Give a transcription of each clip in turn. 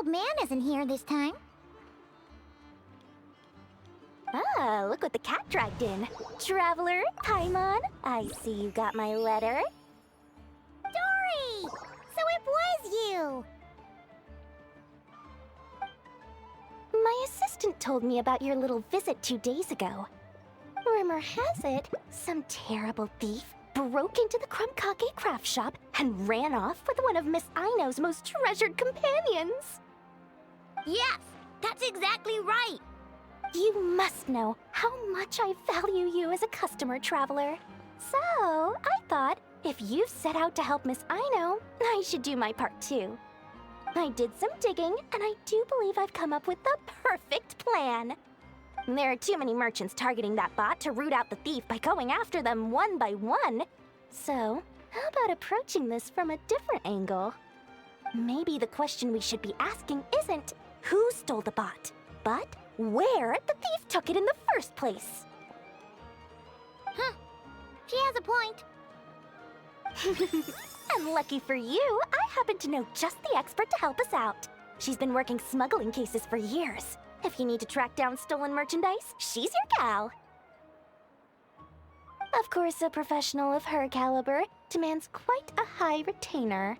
old man isn't here this time. Ah, look what the cat dragged in. Traveler, Paimon, I see you got my letter. Dory! So it was you! My assistant told me about your little visit 2 days ago. Rumor has it, some terrible thief broke into the Krumkake craft shop and ran off with one of Miss Aino's most treasured companions. Yes, that's exactly right! You must know how much I value you as a customer, Traveler. So, I thought, if you've set out to help Miss Aino, I should do my part too. I did some digging, and I do believe I've come up with the perfect plan. There are too many merchants targeting that bot to root out the thief by going after them one by one. So, how about approaching this from a different angle? Maybe the question we should be asking isn't who stole the bot, but where the thief took it in the first place. Huh. She has a point. And lucky for you, I happen to know just the expert to help us out. She's been working smuggling cases for years. If you need to track down stolen merchandise, she's your gal. Of course, a professional of her caliber demands quite a high retainer.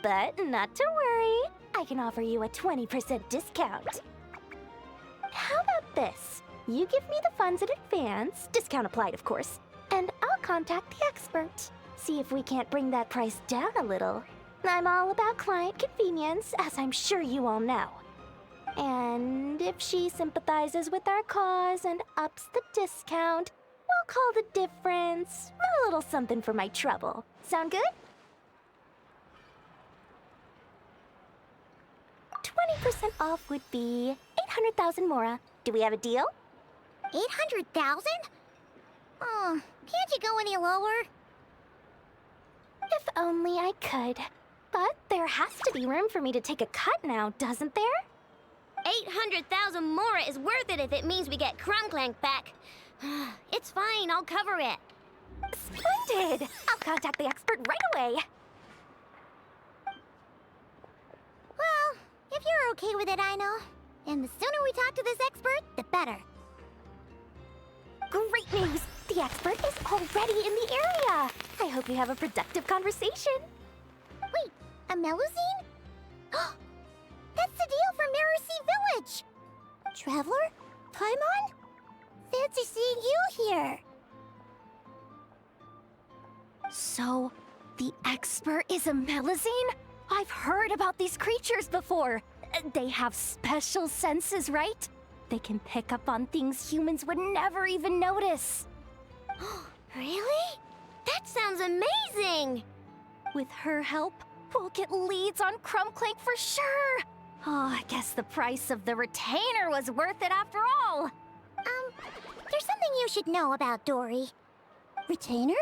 But not to worry, I can offer you a 20% discount. How about this? You give me the funds in advance, discount applied of course, and I'll contact the expert. See if we can't bring that price down a little. I'm all about client convenience, as I'm sure you all know. And if she sympathizes with our cause and ups the discount, we'll call the difference a little something for my trouble. Sound good? 20% off would be 800,000 mora. Do we have a deal? 800,000? Oh, can't you go any lower? If only I could. But there has to be room for me to take a cut now, doesn't there? 800,000 mora is worth it if it means we get Clink Clank back. It's fine, I'll cover it. Splendid! I'll contact the expert right away. Well, if you're okay with it, Aino. And the sooner we talk to this expert, the better. Great news! The expert is already in the area! I hope you have a productive conversation. Wait, a Melusine? That's the deal from Mercy Village! Traveler? Paimon? Fancy seeing you here! So, the expert is a Melusine? I've heard about these creatures before. They have special senses, right? They can pick up on things humans would never even notice. Really? That sounds amazing! With her help, we'll get leads on Clink Clank for sure. Oh, I guess the price of the retainer was worth it after all. There's something you should know about Dory. Retainer?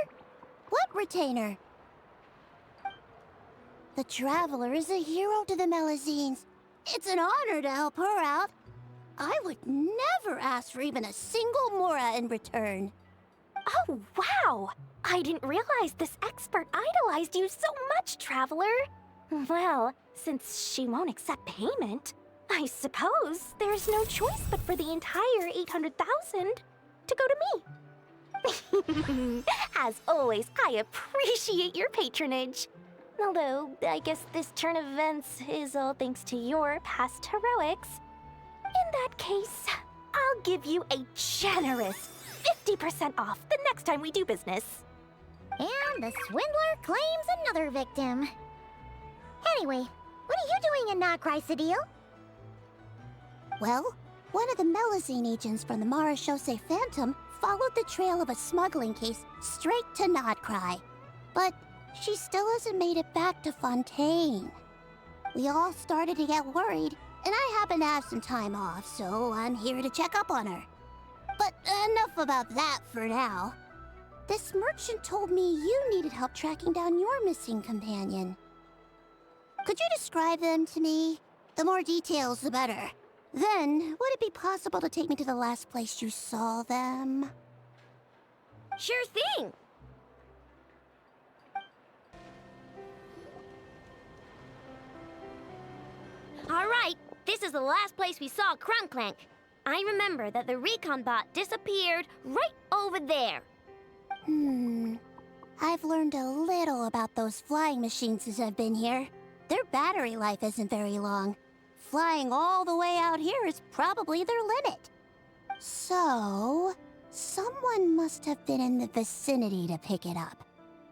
What retainer? The Traveler is a hero to the Melusines. It's an honor to help her out. I would never ask for even a single mora in return. Oh, wow! I didn't realize this expert idolized you so much, Traveler. Well, since she won't accept payment, I suppose there's no choice but for the entire 800,000 to go to me. As always, I appreciate your patronage. Although, I guess this turn of events is all thanks to your past heroics. In that case, I'll give you a generous 50% off the next time we do business. And the swindler claims another victim. Anyway, what are you doing in Krai Cedille? Well, one of the Melusine agents from the Marechaussee Phantom followed the trail of a smuggling case straight to Krai. But she still hasn't made it back to Fontaine. We all started to get worried, and I happen to have some time off, so I'm here to check up on her. But enough about that for now. This merchant told me you needed help tracking down your missing companion. Could you describe them to me? The more details, the better. Then, would it be possible to take me to the last place you saw them? Sure thing! All right, this is the last place we saw Clink Clank. I remember that the recon bot disappeared right over there. I've learned a little about those flying machines since I've been here. Their battery life isn't very long. Flying all the way out here is probably their limit. So, someone must have been in the vicinity to pick it up.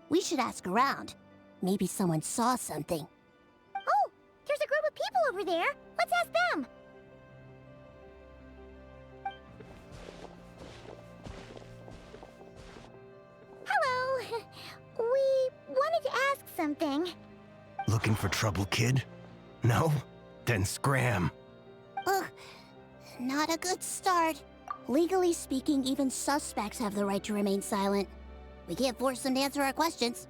We should ask around. Maybe someone saw something. Oh, there's a group of people over there. Let's ask them. Hello. We wanted to ask something. Looking for trouble, kid? No? Then scram. Ugh, not a good start. Legally speaking, even suspects have the right to remain silent. We can't force them to answer our questions.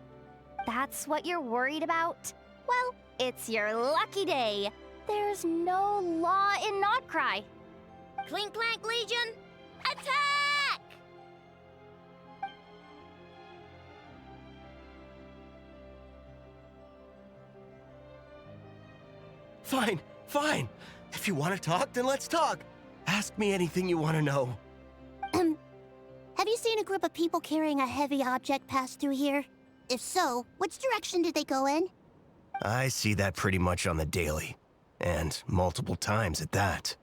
That's what you're worried about? Well, it's your lucky day. There's no law in Notcry. Clink Clank Legion, attack! Fine, fine. If you want to talk, then let's talk. Ask me anything you want to know. Have you seen a group of people carrying a heavy object pass through here? If so, which direction did they go in? I see that pretty much on the daily. And multiple times at that.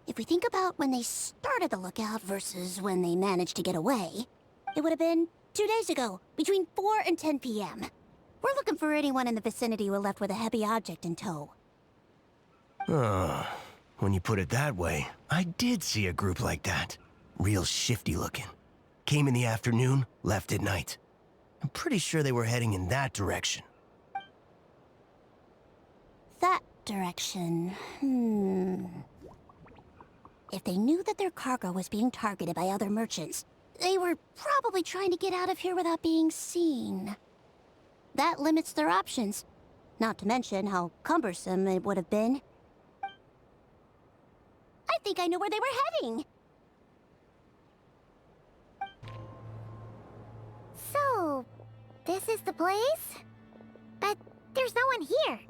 If we think about when they started the lookout versus when they managed to get away, it would have been 2 days ago, between 4 and 10 p.m. We're looking for anyone in the vicinity who left with a heavy object in tow. When you put it that way, I did see a group like that. Real shifty looking. Came in the afternoon, left at night. I'm pretty sure they were heading in that direction. That direction, If they knew that their cargo was being targeted by other merchants, they were probably trying to get out of here without being seen. That limits their options. Not to mention how cumbersome it would have been. I think I know where they were heading! So, this is the place? But there's no one here.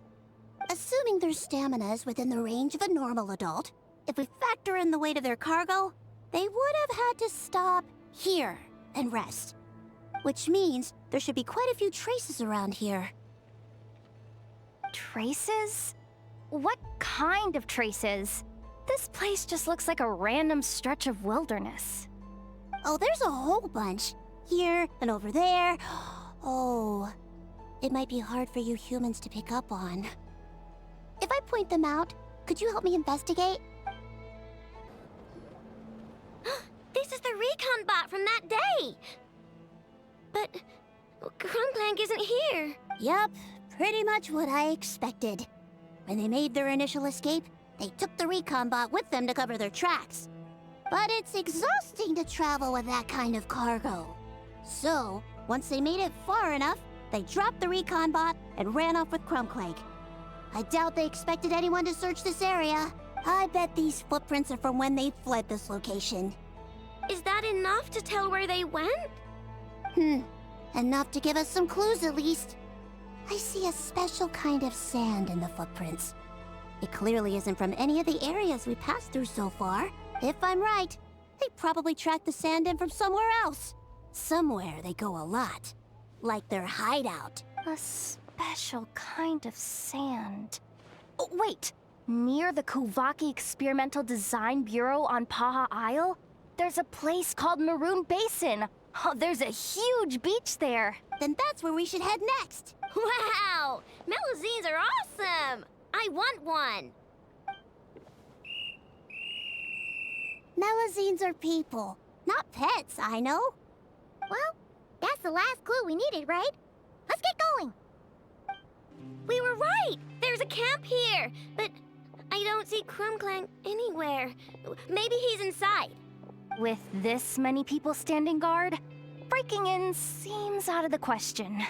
Assuming their stamina is within the range of a normal adult, if we factor in the weight of their cargo, they would have had to stop here and rest. Which means there should be quite a few traces around here. Traces? What kind of traces? This place just looks like a random stretch of wilderness. Oh, there's a whole bunch. Here and over there. Oh, it might be hard for you humans to pick up on. If I point them out, could you help me investigate? This is the recon bot from that day. But Clink Clank isn't here. Yep, pretty much what I expected. When they made their initial escape, they took the recon bot with them to cover their tracks. But it's exhausting to travel with that kind of cargo. So, once they made it far enough, they dropped the recon bot and ran off with Clink Clank. I doubt they expected anyone to search this area. I bet these footprints are from when they fled this location. Is that enough to tell where they went? Enough to give us some clues at least. I see a special kind of sand in the footprints. It clearly isn't from any of the areas we passed through so far. If I'm right, they probably tracked the sand in from somewhere else. Somewhere they go a lot. Like their hideout. A special kind of sand. Oh, wait! Near the Kuvaki Experimental Design Bureau on Paha Isle, there's a place called Maroon Basin. Oh, there's a huge beach there. Then that's where we should head next. Wow! Melusines are awesome! I want one! Melusines are people, not pets, I know. Well, that's the last clue we needed, right? Let's get going! We were right! There's a camp here! But I don't see Clink Clank anywhere. Maybe he's inside. With this many people standing guard, breaking in seems out of the question.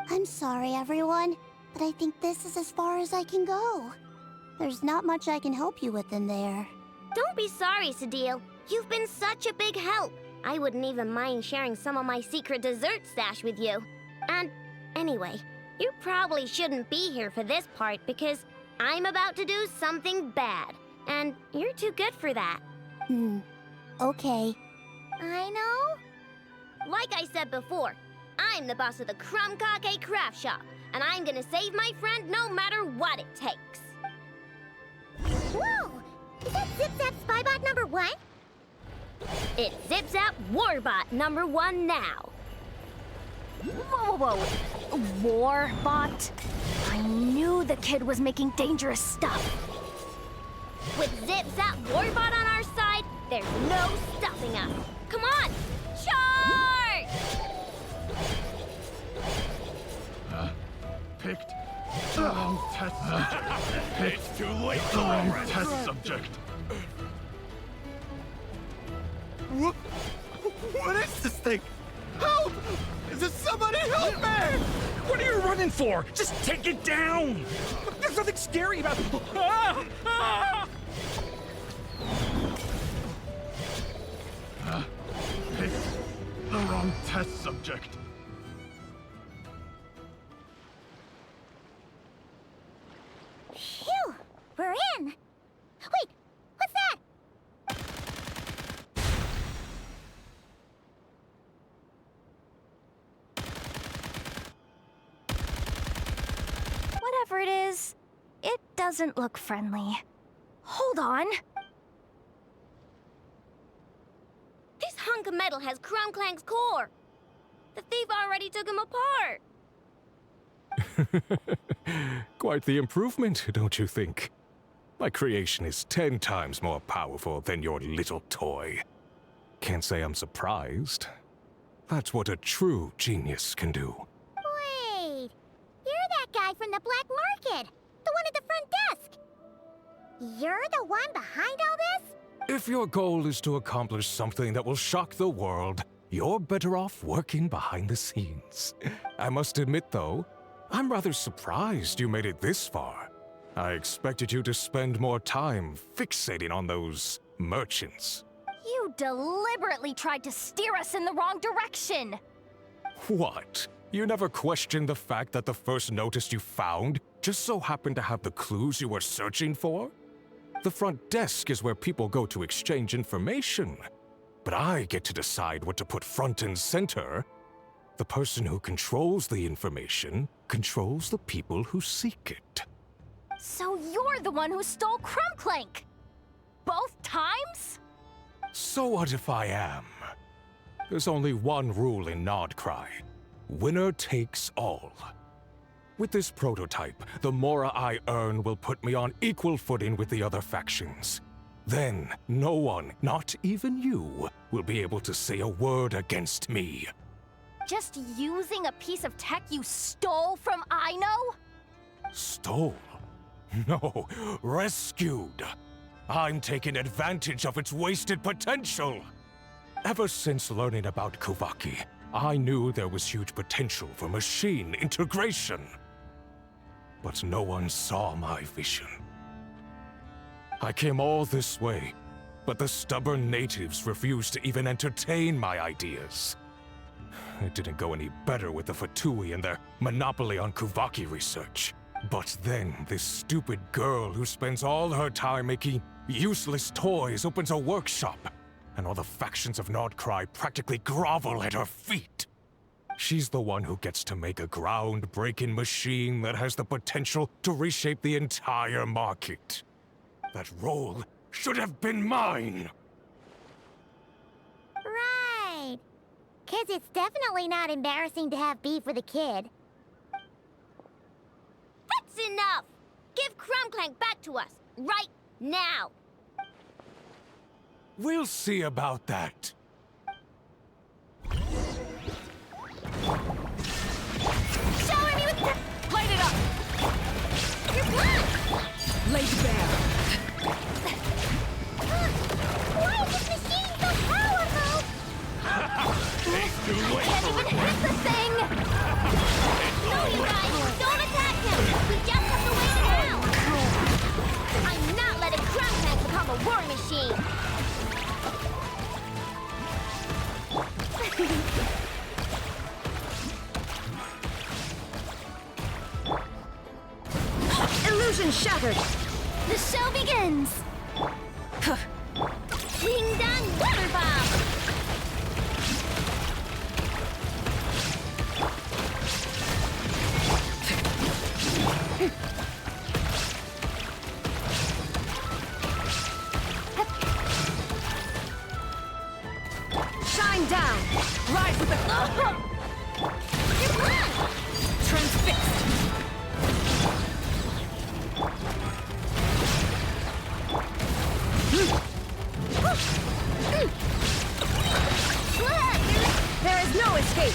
I'm sorry, everyone, but I think this is as far as I can go. There's not much I can help you with in there. Don't be sorry, Sadil. You've been such a big help. I wouldn't even mind sharing some of my secret dessert stash with you. And anyway, You probably shouldn't be here for this part because I'm about to do something bad. And you're too good for that. Okay. I know. Like I said before, I'm the boss of the Clink Clank craft shop. And I'm gonna save my friend no matter what it takes. Whoa! Is that Zip Zap Spybot number 1? It's Zip Zap Warbot number 1 now. Whoa. Warbot? I knew the kid was making dangerous stuff. With Zip Zap Warbot on our side, there's no stopping us. Come on, charge! Picked the wrong test subject. Picked Too late. the wrong test subject. What is this thing? Help! Does somebody help me? What are you running for? Just take it down! There's nothing scary about it. Picked the wrong test subject. Phew! We're in! Wait! What's that? Whatever it is, it doesn't look friendly. Hold on. This hunk of metal has Clink Clank's core. The thief already took him apart. Quite the improvement, don't you think? My creation is 10 times more powerful than your little toy. Can't say I'm surprised. That's what a true genius can do. Wait! You're that guy from the black market! The one at the front desk! You're the one behind all this? If your goal is to accomplish something that will shock the world, you're better off working behind the scenes. I must admit, though, I'm rather surprised you made it this far. I expected you to spend more time fixating on those merchants. You deliberately tried to steer us in the wrong direction! What? You never questioned the fact that the first notice you found just so happened to have the clues you were searching for? The front desk is where people go to exchange information. But I get to decide what to put front and center. The person who controls the information controls the people who seek it. So you're the one who stole Clink Clank! Both times? So what if I am? There's only one rule in Nodcry. Winner takes all. With this prototype, the Mora I earn will put me on equal footing with the other factions. Then, no one, not even you, will be able to say a word against me. Just using a piece of tech you stole from Aino? Stole? No, rescued. I'm taking advantage of its wasted potential. Ever since learning about Kuvaki, I knew there was huge potential for machine integration. But no one saw my vision. I came all this way, but the stubborn natives refused to even entertain my ideas. It didn't go any better with the Fatui and their monopoly on Kuvaki research. But then this stupid girl who spends all her time making useless toys opens a workshop, and all the factions of Nodcry practically grovel at her feet. She's the one who gets to make a groundbreaking machine that has the potential to reshape the entire market. That role should have been mine! Right. 'Cause it's definitely not embarrassing to have beef with a kid. That's enough! Give Clink Clank back to us, right now! We'll see about that. Shower me with... Light it up! You're blood! Laid bare. Why is this machine so powerful? Too late Can't for even hit the thing! No, you guys! Don't attack him! We just have to wait it out! I'm not letting Clink Clank become a war machine! Illusion shattered! The show begins! Ding dong water bomb! Shine down! Rise with the... You're gone! Transfixed! There is no escape!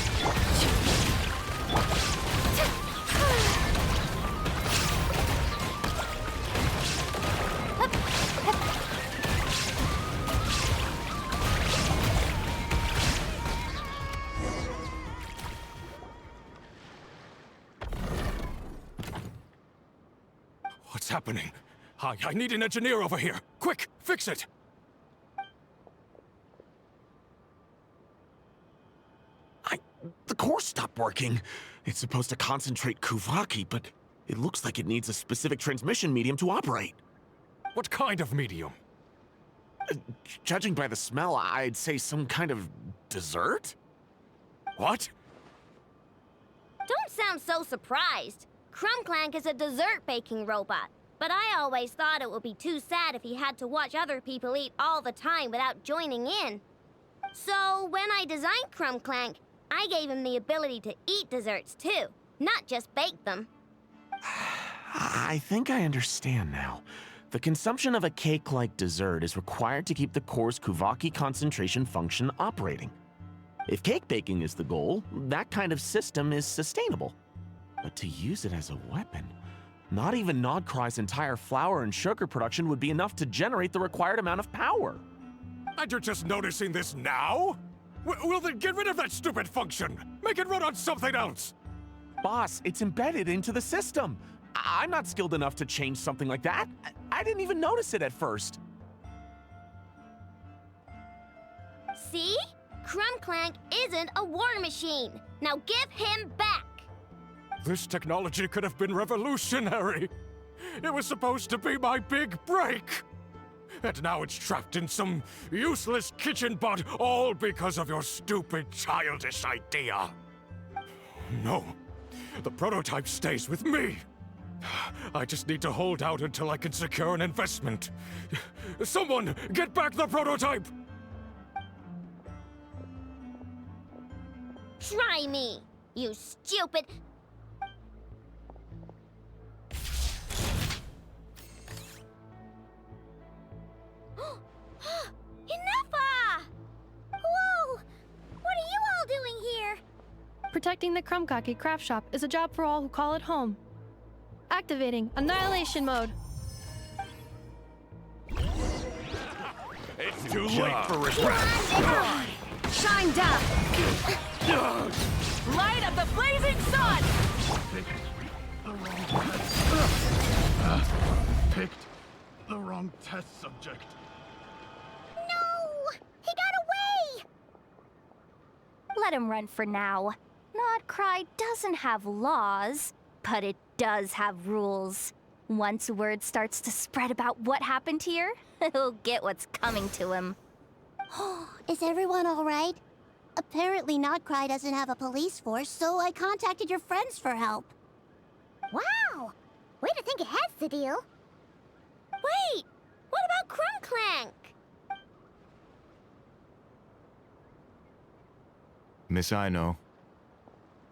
What's happening? I need an engineer over here. Quick, fix it! The core stopped working. It's supposed to concentrate Kuvaki, but it looks like it needs a specific transmission medium to operate. What kind of medium? Judging by the smell, I'd say some kind of dessert? What? Don't sound so surprised. Clink Clank is a dessert baking robot, but I always thought it would be too sad if he had to watch other people eat all the time without joining in. So when I designed Clink Clank, I gave him the ability to eat desserts too, not just bake them. I think I understand now. The consumption of a cake-like dessert is required to keep the core's Kuvaki concentration function operating. If cake baking is the goal, that kind of system is sustainable. But to use it as a weapon, not even Nodkrai's entire flour and sugar production would be enough to generate the required amount of power. And you're just noticing this now? Well then get rid of that stupid function! Make it run on something else! Boss, it's embedded into the system. I'm not skilled enough to change something like that. I didn't even notice it at first. See? Clink Clank isn't a war machine. Now give him back! This technology could have been revolutionary! It was supposed to be my big break! And now it's trapped in some useless kitchen bot, all because of your stupid, childish idea. No, the prototype stays with me. I just need to hold out until I can secure an investment. Someone, get back the prototype! Try me, you stupid... Enough! Whoa! What are you all doing here? Protecting the Krumkaki craft shop is a job for all who call it home. Activating Annihilation Mode. It's too late for regret. Shine down! Light up the blazing sun! Picked the wrong test subject. No! He got away! Let him run for now. Nodkrai doesn't have laws, but it does have rules. Once word starts to spread about what happened here, he'll get what's coming to him. Is everyone all right? Apparently Nodkrai doesn't have a police force, so I contacted your friends for help. Wow! Way to think ahead, Sadil. Wait! What about Clink Clank? Miss Aino,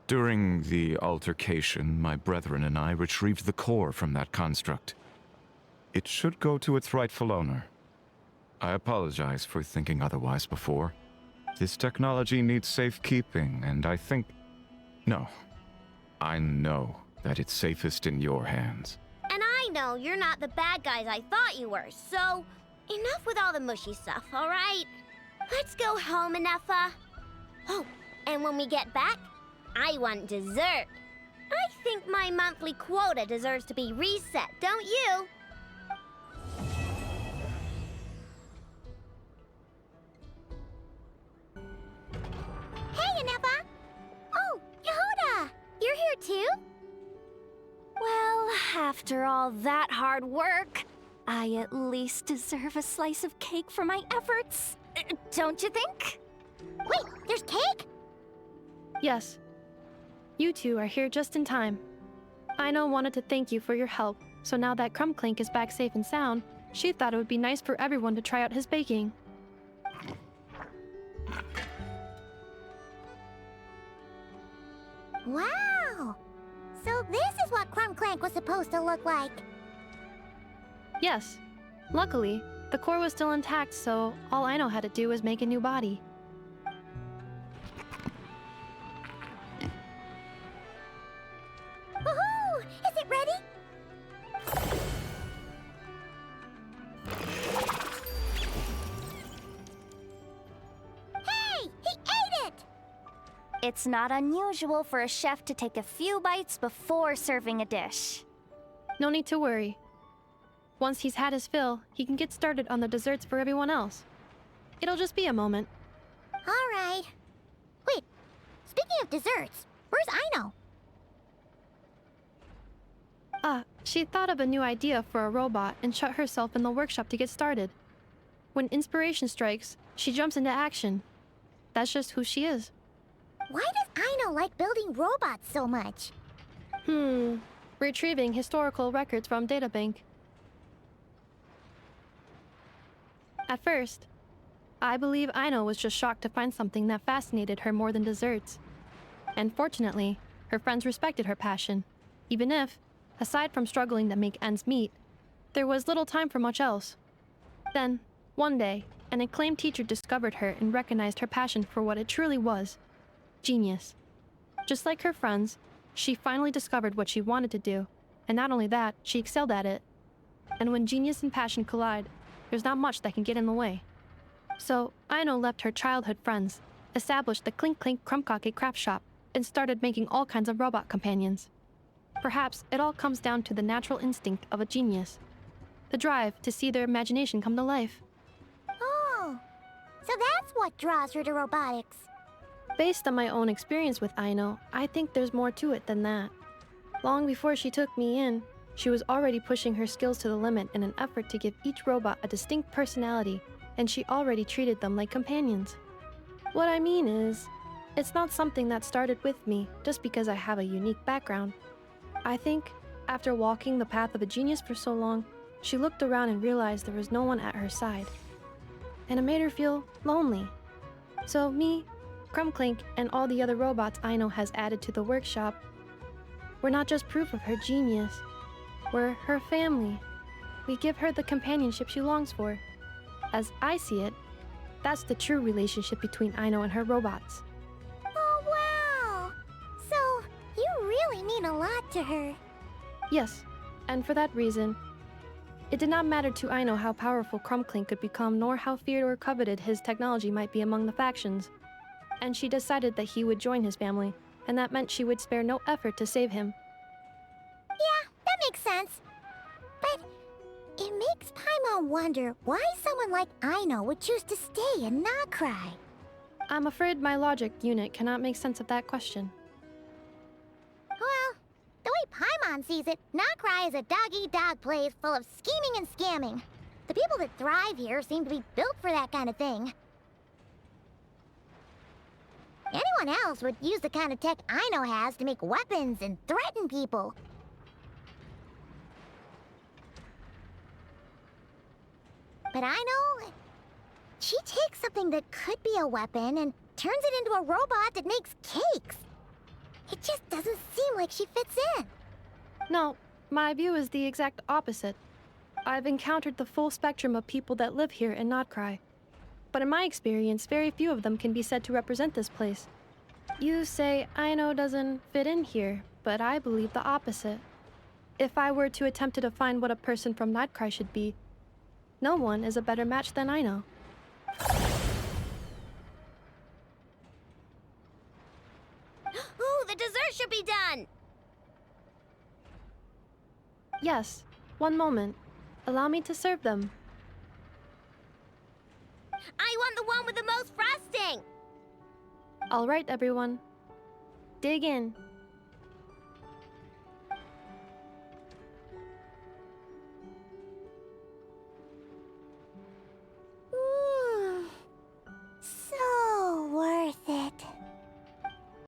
during the altercation, my brethren and I retrieved the core from that construct. It should go to its rightful owner. I apologize for thinking otherwise before. This technology needs safekeeping, and I think... No. I know that it's safest in your hands. And I know you're not the bad guys I thought you were, so... Enough with all the mushy stuff, alright? Let's go home, Enougha. Oh, and when we get back, I want dessert. I think my monthly quota deserves to be reset, don't you? Hey, Enougha! Oh, Yehuda! You're here too? Well, After all that hard work, I at least deserve a slice of cake for my efforts. Don't you think? Wait, there's cake? Yes. You two are here just in time. Aino wanted to thank you for your help, so now that Clink Clank is back safe and sound, she thought it would be nice for everyone to try out his baking. Wow! So this is what Clink Clank was supposed to look like. Yes. Luckily, the core was still intact, so all Aino had to do was make a new body. Woohoo! Is it ready? Hey! He ate it! It's not unusual for a chef to take a few bites before serving a dish. No need to worry. Once he's had his fill, he can get started on the desserts for everyone else. It'll just be a moment. Alright. Wait, speaking of desserts, where's Aino? She thought of a new idea for a robot and shut herself in the workshop to get started. When inspiration strikes, she jumps into action. That's just who she is. Why does Aino like building robots so much? Retrieving historical records from databank. At first, I believe Aino was just shocked to find something that fascinated her more than desserts. And fortunately, her friends respected her passion, even if, aside from struggling to make ends meet, there was little time for much else. Then, one day, an acclaimed teacher discovered her and recognized her passion for what it truly was: genius. Just like her friends, she finally discovered what she wanted to do, and not only that, she excelled at it. And when genius and passion collide, there's not much that can get in the way. So, Aino left her childhood friends, established the Clink Clank craft shop, and started making all kinds of robot companions. Perhaps it all comes down to the natural instinct of a genius, the drive to see their imagination come to life. Oh, so that's what draws her to robotics. Based on my own experience with Aino, I think there's more to it than that. Long before she took me in, she was already pushing her skills to the limit in an effort to give each robot a distinct personality, and she already treated them like companions. What I mean is, it's not something that started with me just because I have a unique background. I think, after walking the path of a genius for so long, she looked around and realized there was no one at her side. And it made her feel lonely. So me, Clink Clank, and all the other robots Aino has added to the workshop, we're not just proof of her genius. We're her family. We give her the companionship she longs for. As I see it, that's the true relationship between Aino and her robots. Oh, wow! So, you really mean a lot to her. Yes, and for that reason, it did not matter to Aino how powerful Clink Clank could become, nor how feared or coveted his technology might be among the factions. And she decided that he would join his family, and that meant she would spare no effort to save him. Yeah, that makes sense. But it makes Paimon wonder why someone like Aino would choose to stay and not cry. I'm afraid my logic unit cannot make sense of that question. Well, the way Paimon sees it, not cry is a dog-eat-dog place full of scheming and scamming. The people that thrive here seem to be built for that kind of thing. Anyone else would use the kind of tech Aino has to make weapons and threaten people. But Aino, she takes something that could be a weapon and turns it into a robot that makes cakes. It just doesn't seem like she fits in. No, my view is the exact opposite. I've encountered the full spectrum of people that live here and not cry. But in my experience, very few of them can be said to represent this place. You say Aino doesn't fit in here, but I believe the opposite. If I were to attempt to define what a person from Nightcry should be, no one is a better match than Aino. Ooh, the dessert should be done! Yes, one moment. Allow me to serve them. I want the one with the most frosting! All right, everyone. Dig in.